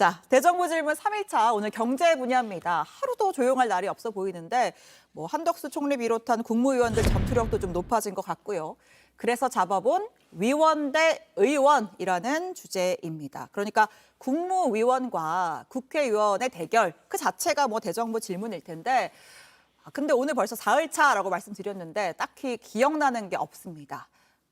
자, 대정부 질문 3일차 오늘 경제 분야입니다. 하루도 조용할 날이 없어 보이는데 뭐 한덕수 총리 비롯한 국무위원들 전투력도 좀 높아진 것 같고요. 그래서 잡아본 위원 대 의원이라는 주제입니다. 그러니까 국무위원과 국회의원의 대결 그 자체가 뭐 대정부 질문일 텐데 근데 오늘 벌써 4일차라고 말씀드렸는데 딱히 기억나는 게 없습니다.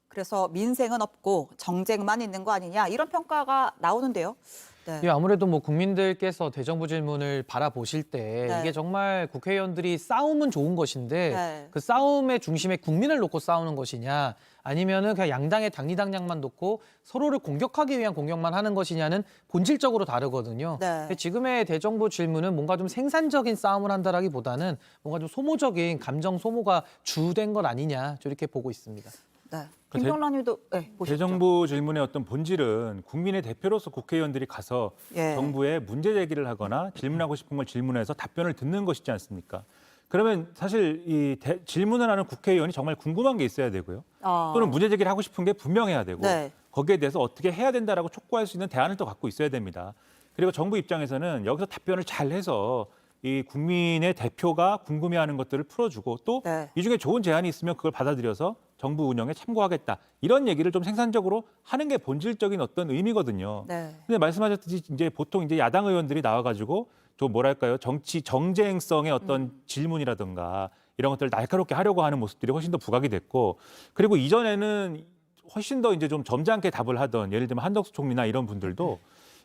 그래서 민생은 없고 정쟁만 있는 거 아니냐 이런 평가가 나오는데요. 네. 예, 아무래도 뭐 국민들께서 대정부 질문을 바라보실 때 네. 이게 정말 국회의원들이 싸움은 좋은 것인데 네. 그 싸움의 중심에 국민을 놓고 싸우는 것이냐 아니면은 그냥 양당의 당리당략만 놓고 서로를 공격하기 위한 공격만 하는 것이냐는 본질적으로 다르거든요. 네. 근데 지금의 대정부 질문은 뭔가 좀 생산적인 싸움을 한다라기보다는 뭔가 좀 소모적인 감정 소모가 주된 것 아니냐 저렇게 보고 있습니다. 네. 김병란님도 네, 보셨죠? 대정부 질문의 어떤 본질은 국민의 대표로서 국회의원들이 가서 예. 정부에 문제 제기를 하거나 질문하고 싶은 걸 질문해서 답변을 듣는 것이지 않습니까? 그러면 사실 질문을 하는 국회의원이 정말 궁금한 게 있어야 되고요. 또는 문제 제기를 하고 싶은 게 분명해야 되고 네. 거기에 대해서 어떻게 해야 된다라고 촉구할 수 있는 대안을 또 갖고 있어야 됩니다. 그리고 정부 입장에서는 여기서 답변을 잘 해서 이 국민의 대표가 궁금해하는 것들을 풀어주고 또 이 네. 중에 좋은 제안이 있으면 그걸 받아들여서 정부 운영에 참고하겠다. 이런 얘기를 좀 생산적으로 하는 게 본질적인 어떤 의미거든요. 네. 근데 말씀하셨듯이 이제 보통 이제 야당 의원들이 나와가지고 좀 뭐랄까요 정쟁성의 어떤 질문이라든가 이런 것들을 날카롭게 하려고 하는 모습들이 훨씬 더 부각이 됐고 그리고 이전에는 훨씬 더 이제 좀 점잖게 답을 하던 예를 들면 한덕수 총리나 이런 분들도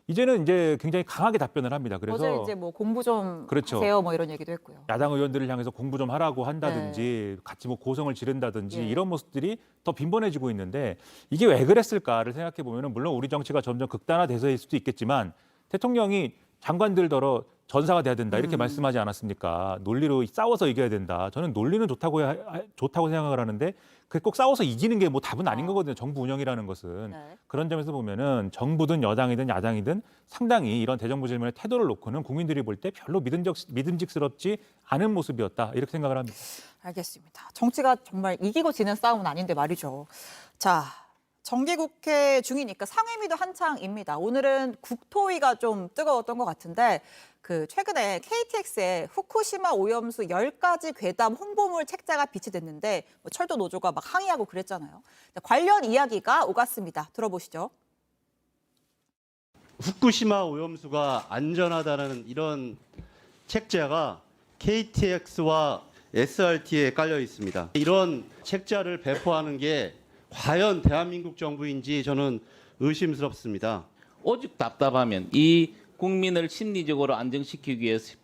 이제는 이제 굉장히 강하게 답변을 합니다. 그래서 어제 이제 뭐 공부 좀 그렇죠. 하세요 뭐 이런 얘기도 했고요. 야당 의원들을 향해서 공부 좀 하라고 한다든지 같이 뭐 고성을 지른다든지 예. 이런 모습들이 더 빈번해지고 있는데 이게 왜 그랬을까를 생각해 보면은 물론 우리 정치가 점점 극단화돼서일 수도 있겠지만 대통령이 장관들더러 전사가 돼야 된다 이렇게 말씀하지 않았습니까? 논리로 싸워서 이겨야 된다. 저는 논리는 좋다고 생각을 하는데 그게 꼭 싸워서 이기는 게 뭐 답은 아닌 거거든요. 정부 운영이라는 것은. 네. 그런 점에서 보면은 정부든 여당이든 야당이든 상당히 이런 대정부 질문의 태도를 놓고는 국민들이 볼 때 별로 믿음직스럽지 않은 모습이었다 이렇게 생각을 합니다. 알겠습니다. 정치가 정말 이기고 지는 싸움은 아닌데 말이죠. 자, 정기국회 중이니까 상임위도 한창입니다. 오늘은 국토위가 좀 뜨거웠던 것 같은데 그 최근에 KTX에 후쿠시마 오염수 10가지 괴담 홍보물 책자가 비치됐는데 뭐 철도 노조가 막 항의하고 그랬잖아요. 관련 이야기가 오갔습니다. 들어보시죠. 후쿠시마 오염수가 안전하다는 이런 책자가 KTX와 SRT에 깔려 있습니다. 이런 책자를 배포하는 게 과연 대한민국 정부인지 저는 의심스럽습니다. 오직 답답하면 이 국민을 심리적으로 안정시키기 위해서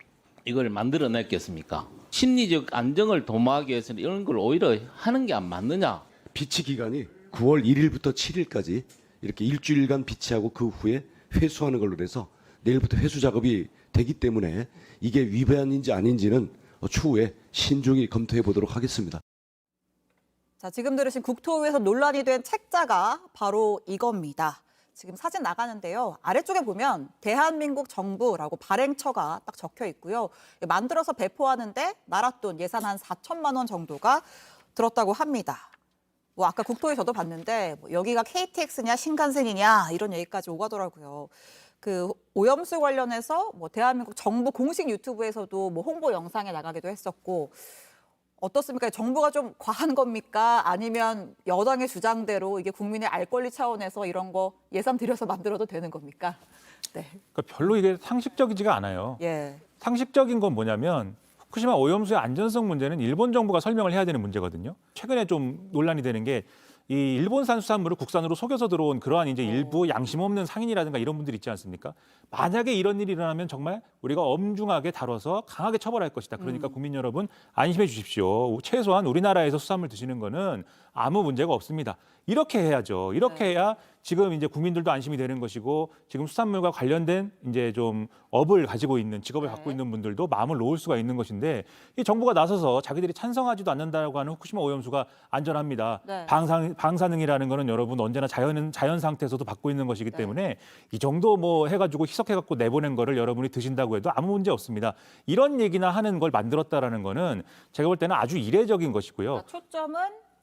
이걸 만들어냈겠습니까? 심리적 안정을 도모하기 위해서는 이런 걸 오히려 하는 게 안 맞느냐? 비치 기간이 9월 1일부터 7일까지 이렇게 일주일간 비치하고 그 후에 회수하는 걸로 해서 내일부터 회수 작업이 되기 때문에 이게 위반인지 아닌지는 추후에 신중히 검토해 보도록 하겠습니다. 자, 지금 들으신 국토위에서 논란이 된 책자가 바로 이겁니다. 지금 사진 나가는데요. 아래쪽에 보면 대한민국 정부라고 발행처가 딱 적혀 있고요. 만들어서 배포하는데 나랏돈 예산 한 4천만 원 정도가 들었다고 합니다. 뭐 아까 국토위 저도 봤는데 뭐 여기가 KTX냐 신칸센이냐 이런 얘기까지 오가더라고요. 그 오염수 관련해서 뭐 대한민국 정부 공식 유튜브에서도 뭐 홍보 영상에 나가기도 했었고 어떻습니까? 정부가 좀 과한 겁니까? 아니면 여당의 주장대로 이게 국민의 알 권리 차원에서 이런 거 예산 들여서 만들어도 되는 겁니까? 네. 그러니까 별로 이게 상식적이지가 않아요. 예. 상식적인 건 뭐냐면 후쿠시마 오염수의 안전성 문제는 일본 정부가 설명을 해야 되는 문제거든요. 최근에 좀 논란이 되는 게 이 일본산 수산물을 국산으로 속여서 들어온 그러한 이제 일부 양심 없는 상인이라든가 이런 분들 있지 않습니까? 만약에 이런 일이 일어나면 정말 우리가 엄중하게 다뤄서 강하게 처벌할 것이다. 그러니까 국민 여러분 안심해 주십시오. 최소한 우리나라에서 수산물 드시는 거는 아무 문제가 없습니다. 이렇게 해야죠. 이렇게 해야 지금 이제 국민들도 안심이 되는 것이고 지금 수산물과 관련된 이제 좀 업을 가지고 있는 직업을 갖고 있는 분들도 마음을 놓을 수가 있는 것인데 이 정부가 나서서 자기들이 찬성하지도 않는다고 하는 후쿠시마 오염수가 안전합니다. 네. 방사능이라는 거는 여러분 언제나 자연 상태에서도 받고 있는 것이기 때문에 이 정도 뭐 해가지고 희석해갖고 내보낸 거를 여러분이 드신다고 해도 아무 문제 없습니다. 이런 얘기나 하는 걸 만들었다라는 거는 제가 볼 때는 아주 이례적인 것이고요. 초점은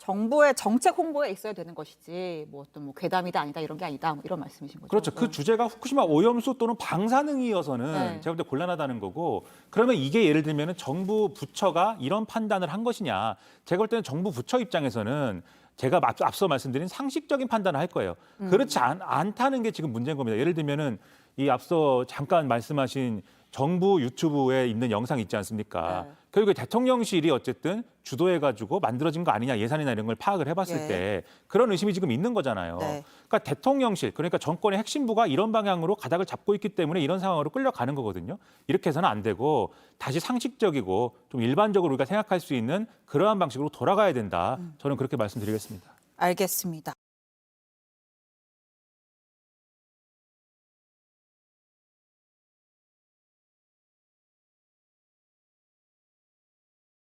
정부의 정책 홍보에 있어야 되는 것이지 뭐 어떤 뭐 괴담이다 아니다 이런 게 아니다 뭐 이런 말씀이신 거죠. 그렇죠. 그 주제가 후쿠시마 오염수 또는 방사능이어서는 네. 제가 볼 때 곤란하다는 거고 그러면 이게 예를 들면 정부 부처가 이런 판단을 한 것이냐. 제가 볼 때는 정부 부처 입장에서는 제가 앞서 말씀드린 상식적인 판단을 할 거예요. 그렇지 않다는 게 지금 문제인 겁니다. 예를 들면은 이 앞서 잠깐 말씀하신 정부 유튜브에 있는 영상 있지 않습니까? 네. 결국에 대통령실이 어쨌든 주도해가지고 만들어진 거 아니냐 예산이나 이런 걸 파악을 해봤을 예. 때 그런 의심이 지금 있는 거잖아요. 네. 그러니까 대통령실 그러니까 정권의 핵심부가 이런 방향으로 가닥을 잡고 있기 때문에 이런 상황으로 끌려가는 거거든요. 이렇게 해서는 안 되고 다시 상식적이고 좀 일반적으로 우리가 생각할 수 있는 그러한 방식으로 돌아가야 된다. 저는 그렇게 말씀드리겠습니다. 알겠습니다.